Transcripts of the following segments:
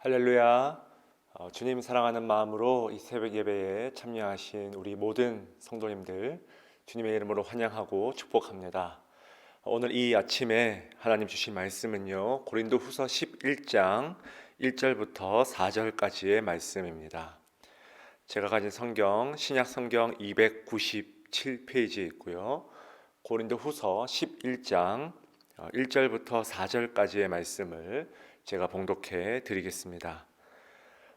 할렐루야. 주님 사랑하는 마음으로 이 새벽 예배에 참여하신 우리 모든 성도님들 주님의 이름으로 환영하고 축복합니다. 오늘 이 아침에 하나님 주신 말씀은요, 고린도후서 11장 1절부터 4절까지의 말씀입니다. 제가 가진 성경 신약 성경 297페이지에 있고요. 고린도후서 11장 1절부터 4절까지의 말씀을 제가 봉독해 드리겠습니다.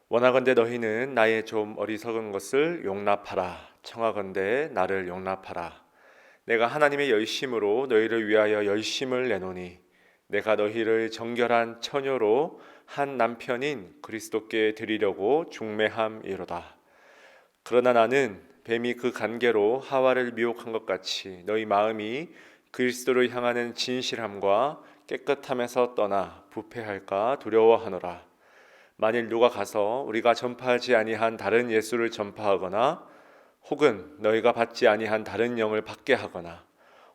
원하건대 너희는 나의 좀 어리석은 것을 용납하라. 청하건대 나를 용납하라. 내가 하나님의 열심으로 너희를 위하여 열심을 내노니 내가 너희를 정결한 처녀로 한 남편인 그리스도께 드리려고 중매함이로다. 그러나 나는 뱀이 그 간계로 하와를 미혹한 것 같이 너희 마음이 그리스도를 향하는 진실함과 깨끗함에서 떠나 부패할까 두려워하노라. 만일 누가 가서 우리가 전파하지 아니한 다른 예수를 전파하거나 혹은 너희가 받지 아니한 다른 영을 받게 하거나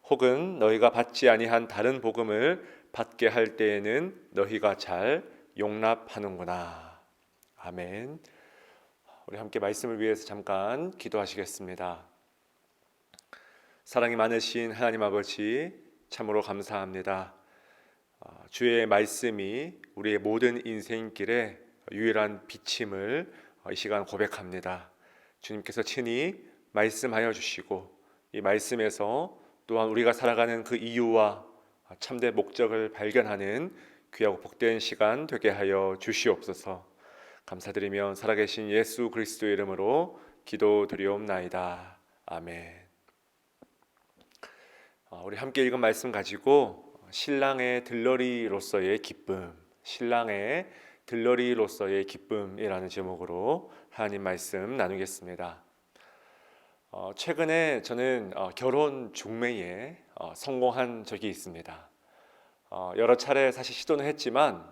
혹은 너희가 받지 아니한 다른 복음을 받게 할 때에는 너희가 잘 용납하는구나. 아멘. 우리 함께 말씀을 위해서 잠깐 기도하시겠습니다. 사랑이 많으신 하나님 아버지, 참으로 감사합니다. 주의 말씀이 우리의 모든 인생길에 유일한 비침을 이 시간 고백합니다. 주님께서 친히 말씀하여 주시고 이 말씀에서 또한 우리가 살아가는 그 이유와 참된 목적을 발견하는 귀하고 복된 시간 되게 하여 주시옵소서. 감사드리며 살아계신 예수 그리스도의 이름으로 기도드리옵나이다. 아멘. 우리 함께 읽은 말씀 가지고 신랑의 들러리로서의 기쁨, 신랑의 들러리로서의 기쁨이라는 제목으로 하나님 말씀 나누겠습니다. 최근에 저는 결혼 중매에 성공한 적이 있습니다. 여러 차례 사실 시도는 했지만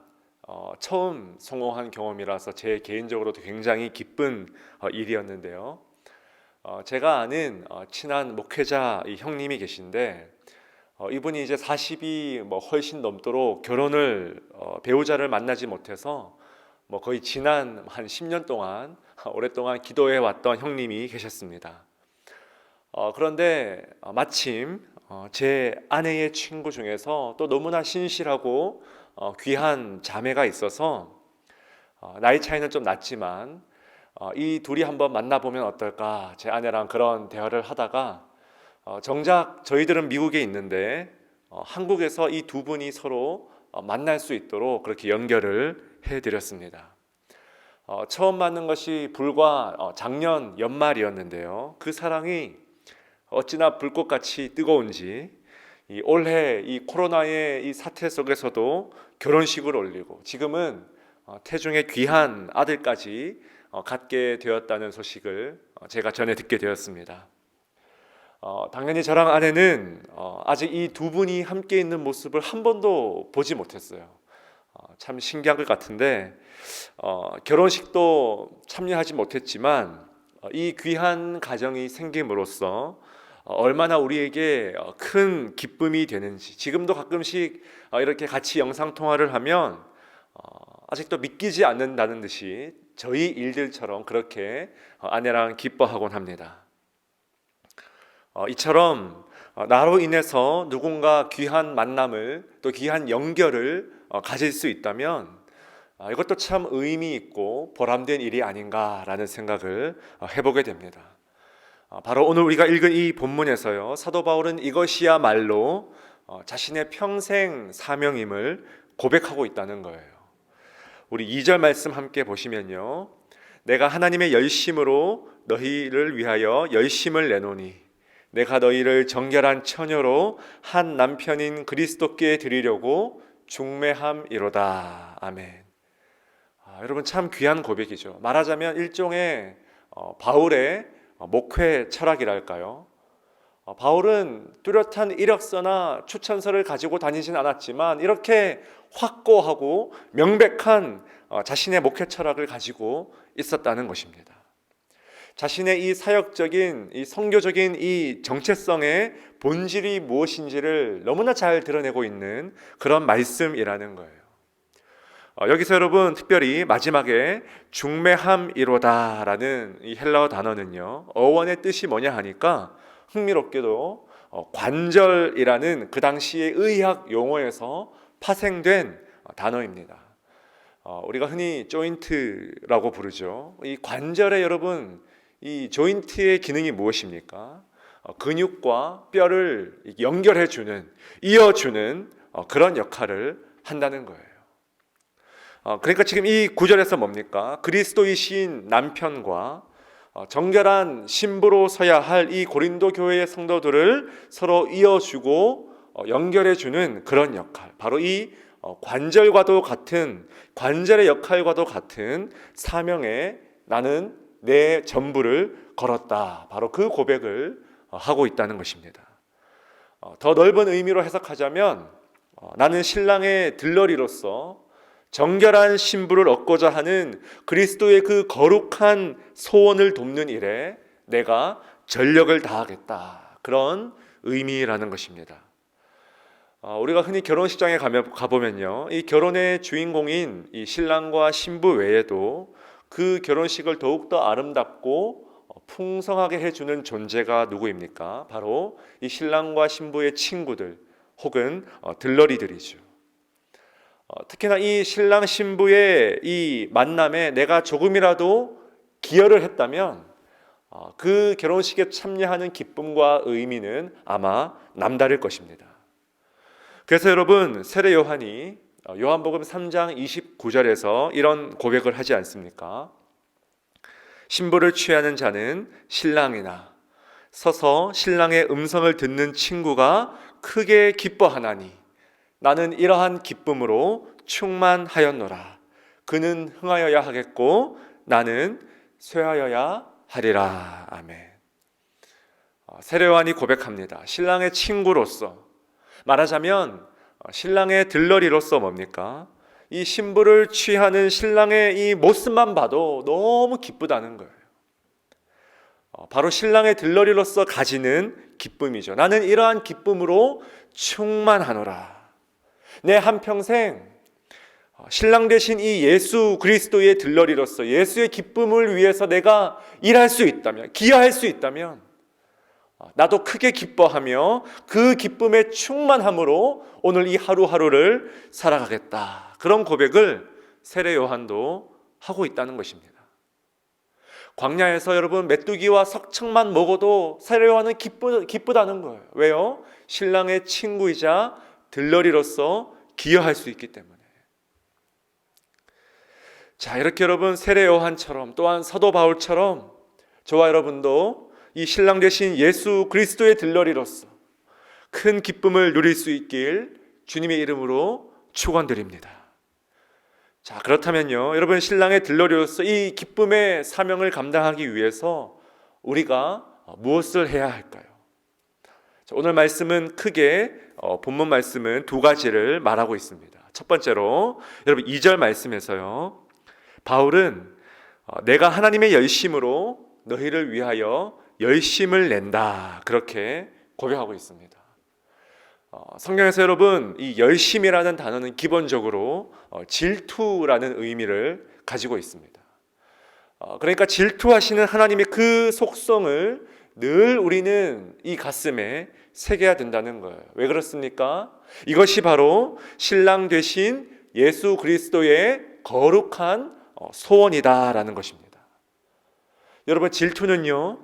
처음 성공한 경험이라서 제 개인적으로도 굉장히 기쁜 일이었는데요. 제가 아는 친한 목회자 형님이 계신데 이분이 이제 40이 훨씬 넘도록 결혼을 배우자를 만나지 못해서 거의 지난 한 10년 동안 오랫동안 기도해 왔던 형님이 계셨습니다. 그런데 마침 제 아내의 친구 중에서 또 너무나 신실하고 귀한 자매가 있어서 나이 차이는 좀 났지만 이 둘이 한번 만나보면 어떨까, 제 아내랑 그런 대화를 하다가 정작 저희들은 미국에 있는데 한국에서 이 두 분이 서로 만날 수 있도록 그렇게 연결을 해드렸습니다. 처음 만난 것이 불과 작년 연말이었는데요. 그 사랑이 어찌나 불꽃같이 뜨거운지 올해 이 코로나의 이 사태 속에서도 결혼식을 올리고 지금은 태중의 귀한 아들까지 갖게 되었다는 소식을 제가 전해 듣게 되었습니다. 당연히 저랑 아내는 아직 이 두 분이 함께 있는 모습을 한 번도 보지 못했어요. 참 신기한 것 같은데 결혼식도 참여하지 못했지만 이 귀한 가정이 생김으로써 얼마나 우리에게 큰 기쁨이 되는지, 지금도 가끔씩 이렇게 같이 영상통화를 하면 아직도 믿기지 않는다는 듯이 저희 일들처럼 그렇게 아내랑 기뻐하곤 합니다. 이처럼 나로 인해서 누군가 귀한 만남을, 또 귀한 연결을 가질 수 있다면 이것도 참 의미 있고 보람된 일이 아닌가라는 생각을 해보게 됩니다. 바로 오늘 우리가 읽은 이 본문에서요, 사도 바울은 이것이야말로 자신의 평생 사명임을 고백하고 있다는 거예요. 우리 2절 말씀 함께 보시면요, 내가 하나님의 열심으로 너희를 위하여 열심을 내노니 내가 너희를 정결한 처녀로 한 남편인 그리스도께 드리려고 중매함이로다. 아멘. 여러분, 참 귀한 고백이죠. 말하자면 일종의 바울의 목회 철학이랄까요. 바울은 뚜렷한 이력서나 추천서를 가지고 다니진 않았지만 이렇게 확고하고 명백한 자신의 목회 철학을 가지고 있었다는 것입니다. 자신의 이 사역적인, 이 선교적인 이 정체성의 본질이 무엇인지를 너무나 잘 드러내고 있는 그런 말씀이라는 거예요. 여기서 여러분 특별히 마지막에 중매함이로다라는 이 헬라어 단어는요, 어원의 뜻이 뭐냐 하니까 흥미롭게도 관절이라는 그 당시의 의학 용어에서 파생된 단어입니다. 우리가 흔히 조인트라고 부르죠. 이 관절에 여러분, 이 조인트의 기능이 무엇입니까? 근육과 뼈를 연결해주는, 이어주는 그런 역할을 한다는 거예요. 그러니까 지금 이 구절에서 뭡니까? 그리스도이신 남편과 정결한 신부로 서야 할 이 고린도 교회의 성도들을 서로 이어주고 연결해주는 그런 역할, 바로 이 관절과도 같은, 관절의 역할과도 같은 사명에 나는 내 전부를 걸었다, 바로 그 고백을 하고 있다는 것입니다. 더 넓은 의미로 해석하자면 나는 신랑의 들러리로서 정결한 신부를 얻고자 하는 그리스도의 그 거룩한 소원을 돕는 일에 내가 전력을 다하겠다, 그런 의미라는 것입니다. 우리가 흔히 결혼식장에 가보면요, 이 결혼의 주인공인 이 신랑과 신부 외에도 그 결혼식을 더욱더 아름답고 풍성하게 해주는 존재가 누구입니까? 바로 이 신랑과 신부의 친구들 혹은 들러리들이죠. 특히나 이 신랑 신부의 이 만남에 내가 조금이라도 기여를 했다면 그 결혼식에 참여하는 기쁨과 의미는 아마 남다를 것입니다. 그래서 여러분, 세례 요한이 요한복음 3장 29절에서 이런 고백을 하지 않습니까? 신부를 취하는 자는 신랑이나 서서 신랑의 음성을 듣는 친구가 크게 기뻐하나니 나는 이러한 기쁨으로 충만하였노라. 그는 흥하여야 하겠고 나는 쇠하여야 하리라. 아멘. 세례 요한이 고백합니다. 신랑의 친구로서, 말하자면 신랑의 들러리로서 뭡니까? 이 신부를 취하는 신랑의 이 모습만 봐도 너무 기쁘다는 거예요. 바로 신랑의 들러리로서 가지는 기쁨이죠. 나는 이러한 기쁨으로 충만하노라. 내 한평생 신랑 되신 이 예수 그리스도의 들러리로서 예수의 기쁨을 위해서 내가 일할 수 있다면, 기여할 수 있다면 나도 크게 기뻐하며 그 기쁨의 충만함으로 오늘 이 하루하루를 살아가겠다, 그런 고백을 세례 요한도 하고 있다는 것입니다. 광야에서 여러분 메뚜기와 석청만 먹어도 세례 요한은 기쁘다는 거예요. 왜요? 신랑의 친구이자 들러리로서 기여할 수 있기 때문에. 자, 이렇게 여러분 세례 요한처럼, 또한 사도 바울처럼 저와 여러분도 이 신랑 되신 예수 그리스도의 들러리로서 큰 기쁨을 누릴 수 있길 주님의 이름으로 축원드립니다. 자, 그렇다면요, 여러분 신랑의 들러리로서 이 기쁨의 사명을 감당하기 위해서 우리가 무엇을 해야 할까요? 자, 오늘 말씀은 크게 본문 말씀은 두 가지를 말하고 있습니다. 첫 번째로 여러분 2절 말씀에서요, 바울은 내가 하나님의 열심으로 너희를 위하여 열심을 낸다, 그렇게 고백하고 있습니다. 성경에서 여러분 이 열심이라는 단어는 기본적으로 질투라는 의미를 가지고 있습니다. 그러니까 질투하시는 하나님의 그 속성을 늘 우리는 이 가슴에 새겨야 된다는 거예요. 왜 그렇습니까? 이것이 바로 신랑 되신 예수 그리스도의 거룩한 소원이다라는 것입니다. 여러분, 질투는요,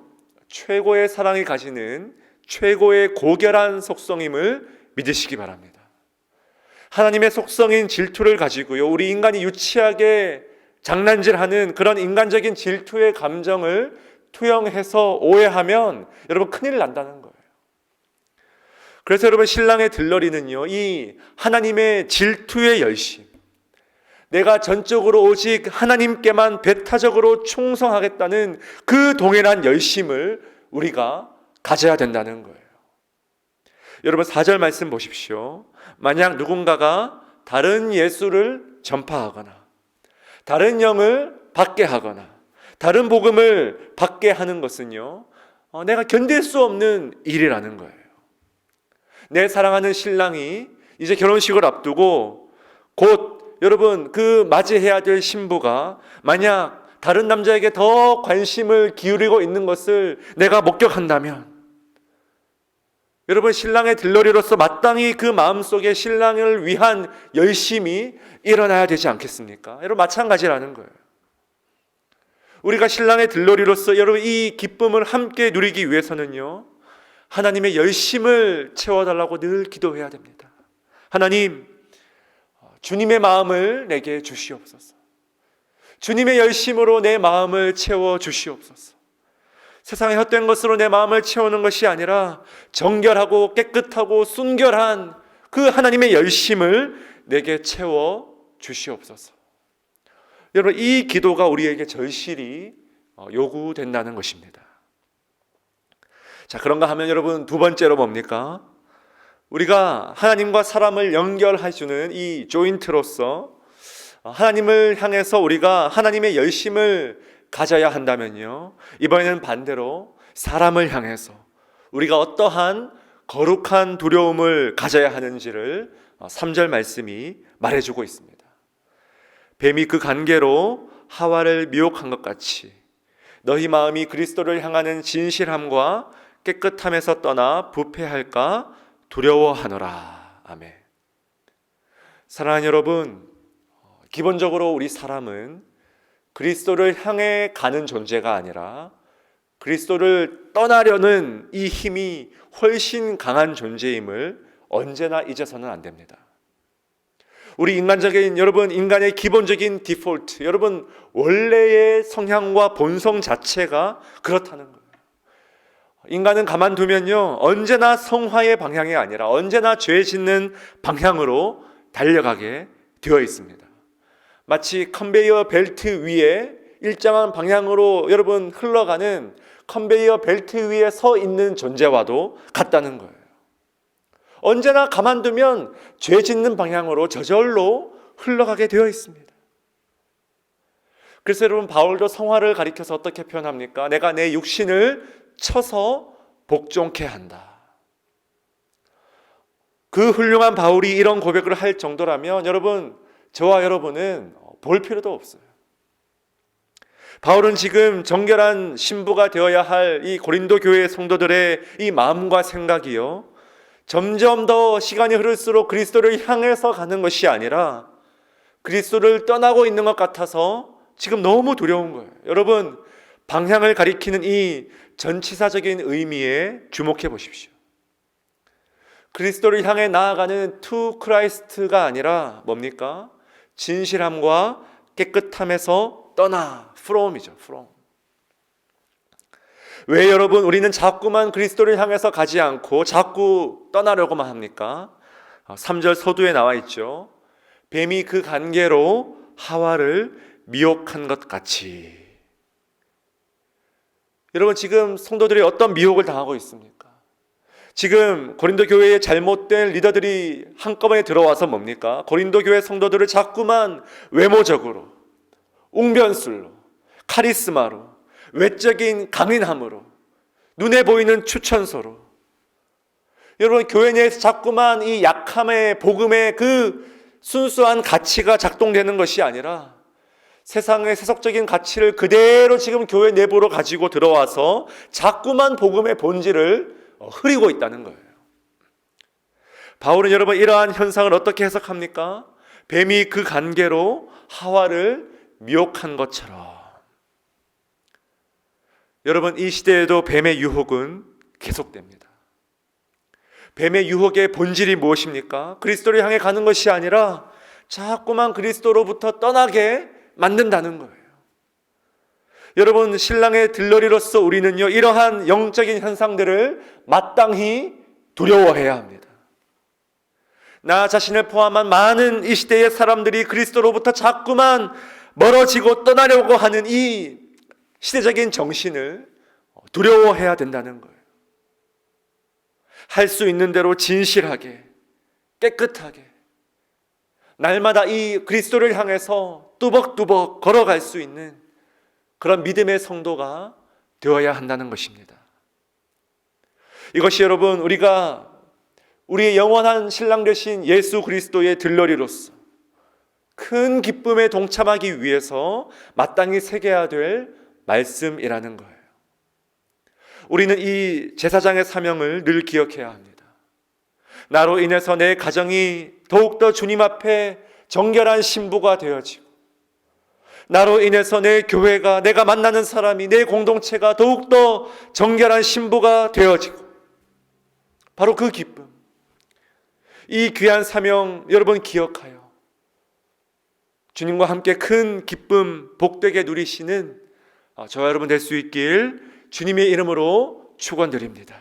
최고의 사랑이 가지는 최고의 고결한 속성임을 믿으시기 바랍니다. 하나님의 속성인 질투를 가지고요, 우리 인간이 유치하게 장난질하는 그런 인간적인 질투의 감정을 투영해서 오해하면 여러분 큰일 난다는 거예요. 그래서 여러분 신랑의 들러리는요, 이 하나님의 질투의 열심, 내가 전적으로 오직 하나님께만 배타적으로 충성하겠다는 그 동일한 열심을 우리가 가져야 된다는 거예요. 여러분 4절 말씀 보십시오. 만약 누군가가 다른 예수를 전파하거나 다른 영을 받게 하거나 다른 복음을 받게 하는 것은요, 내가 견딜 수 없는 일이라는 거예요. 내 사랑하는 신랑이 이제 결혼식을 앞두고 곧 여러분 그 맞이해야 될 신부가 만약 다른 남자에게 더 관심을 기울이고 있는 것을 내가 목격한다면 여러분 신랑의 들러리로서 마땅히 그 마음속에 신랑을 위한 열심이 일어나야 되지 않겠습니까? 여러분 마찬가지라는 거예요. 우리가 신랑의 들러리로서 여러분 이 기쁨을 함께 누리기 위해서는요, 하나님의 열심을 채워달라고 늘 기도해야 됩니다. 하나님, 주님의 마음을 내게 주시옵소서. 주님의 열심으로 내 마음을 채워 주시옵소서. 세상의 헛된 것으로 내 마음을 채우는 것이 아니라 정결하고 깨끗하고 순결한 그 하나님의 열심을 내게 채워 주시옵소서. 여러분 이 기도가 우리에게 절실히 요구된다는 것입니다. 자, 그런가 하면 여러분 두 번째로 뭡니까? 우리가 하나님과 사람을 연결해주는 이 조인트로서 하나님을 향해서 우리가 하나님의 열심을 가져야 한다면요, 이번에는 반대로 사람을 향해서 우리가 어떠한 거룩한 두려움을 가져야 하는지를 3절 말씀이 말해주고 있습니다. 뱀이 그 관계로 하와를 미혹한 것 같이 너희 마음이 그리스도를 향하는 진실함과 깨끗함에서 떠나 부패할까 두려워하노라. 아멘. 사랑하는 여러분, 기본적으로 우리 사람은 그리스도를 향해 가는 존재가 아니라 그리스도를 떠나려는 이 힘이 훨씬 강한 존재임을 언제나 잊어서는 안 됩니다. 우리 인간적인 여러분 인간의 기본적인 디폴트, 여러분 원래의 성향과 본성 자체가 그렇다는 거예요. 인간은 가만두면요 언제나 성화의 방향이 아니라 언제나 죄 짓는 방향으로 달려가게 되어 있습니다. 마치 컨베이어 벨트 위에 일정한 방향으로 여러분 흘러가는 컨베이어 벨트 위에 서 있는 존재와도 같다는 거예요. 언제나 가만두면 죄 짓는 방향으로 저절로 흘러가게 되어 있습니다. 그래서 여러분 바울도 성화를 가리켜서 어떻게 표현합니까? 내가 내 육신을 쳐서 복종케 한다. 그 훌륭한 바울이 이런 고백을 할 정도라면 여러분 저와 여러분은 볼 필요도 없어요. 바울은 지금 정결한 신부가 되어야 할 이 고린도 교회 성도들의 이 마음과 생각이요 점점 더 시간이 흐를수록 그리스도를 향해서 가는 것이 아니라 그리스도를 떠나고 있는 것 같아서 지금 너무 두려운 거예요. 여러분 방향을 가리키는 이 전치사적인 의미에 주목해 보십시오. 그리스도를 향해 나아가는 to Christ가 아니라 뭡니까? 진실함과 깨끗함에서 떠나 from이죠. from. 왜 여러분 우리는 자꾸만 그리스도를 향해서 가지 않고 자꾸 떠나려고만 합니까? 3절 서두에 나와 있죠. 뱀이 그 관계로 하와를 미혹한 것 같이. 여러분 지금 성도들이 어떤 미혹을 당하고 있습니까? 지금 고린도 교회의 잘못된 리더들이 한꺼번에 들어와서 뭡니까? 고린도 교회 성도들을 자꾸만 외모적으로, 웅변술로, 카리스마로, 외적인 강인함으로, 눈에 보이는 추천서로, 여러분 교회 내에서 자꾸만 이 약함의 복음의 그 순수한 가치가 작동되는 것이 아니라 세상의 세속적인 가치를 그대로 지금 교회 내부로 가지고 들어와서 자꾸만 복음의 본질을 흐리고 있다는 거예요. 바울은 여러분 이러한 현상을 어떻게 해석합니까? 뱀이 그 관계로 하와를 미혹한 것처럼. 여러분 이 시대에도 뱀의 유혹은 계속됩니다. 뱀의 유혹의 본질이 무엇입니까? 그리스도를 향해 가는 것이 아니라 자꾸만 그리스도로부터 떠나게 만든다는 거예요. 여러분 신랑의 들러리로서 우리는요 이러한 영적인 현상들을 마땅히 두려워해야 합니다. 나 자신을 포함한 많은 이 시대의 사람들이 그리스도로부터 자꾸만 멀어지고 떠나려고 하는 이 시대적인 정신을 두려워해야 된다는 거예요. 할 수 있는 대로 진실하게 깨끗하게 날마다 이 그리스도를 향해서 뚜벅뚜벅 걸어갈 수 있는 그런 믿음의 성도가 되어야 한다는 것입니다. 이것이 여러분 우리가 우리의 영원한 신랑 되신 예수 그리스도의 들러리로서 큰 기쁨에 동참하기 위해서 마땅히 새겨야 될 말씀이라는 거예요. 우리는 이 제사장의 사명을 늘 기억해야 합니다. 나로 인해서 내 가정이 더욱더 주님 앞에 정결한 신부가 되어지고, 나로 인해서 내 교회가, 내가 만나는 사람이, 내 공동체가 더욱더 정결한 신부가 되어지고, 바로 그 기쁨, 이 귀한 사명 여러분 기억하여 주님과 함께 큰 기쁨 복되게 누리시는 저와 여러분 될 수 있길 주님의 이름으로 축원드립니다.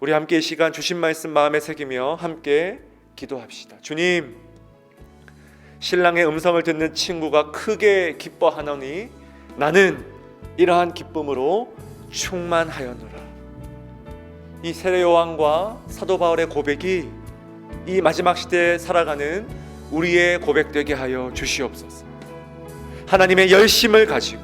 우리 함께 이 시간 주신 말씀 마음에 새기며 함께 기도합시다. 주님, 신랑의 음성을 듣는 친구가 크게 기뻐하노니 나는 이러한 기쁨으로 충만하였노라. 이 세례 요한과 사도 바울의 고백이 이 마지막 시대에 살아가는 우리의 고백되게 하여 주시옵소서. 하나님의 열심을 가지고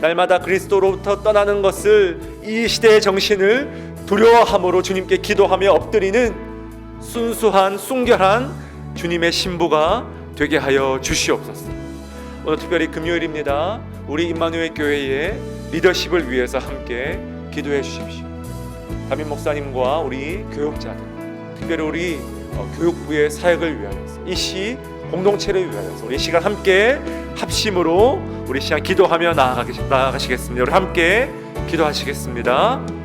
날마다 그리스도로부터 떠나는 것을, 이 시대의 정신을 두려워함으로 주님께 기도하며 엎드리는 순수한 순결한 주님의 신부가 되게 하여 주시옵소서. 오늘 특별히 금요일입니다. 우리 임마누엘 교회의 리더십을 위해서 함께 기도해 주십시오. 담임 목사님과 우리 교육자들, 특별히 우리 교육부의 사역을 위하여서, 이 시 공동체를 위하여서 우리 시간 함께 합심으로 우리 시간 기도하며 나아가시겠습니다. 우리 함께 기도하시겠습니다.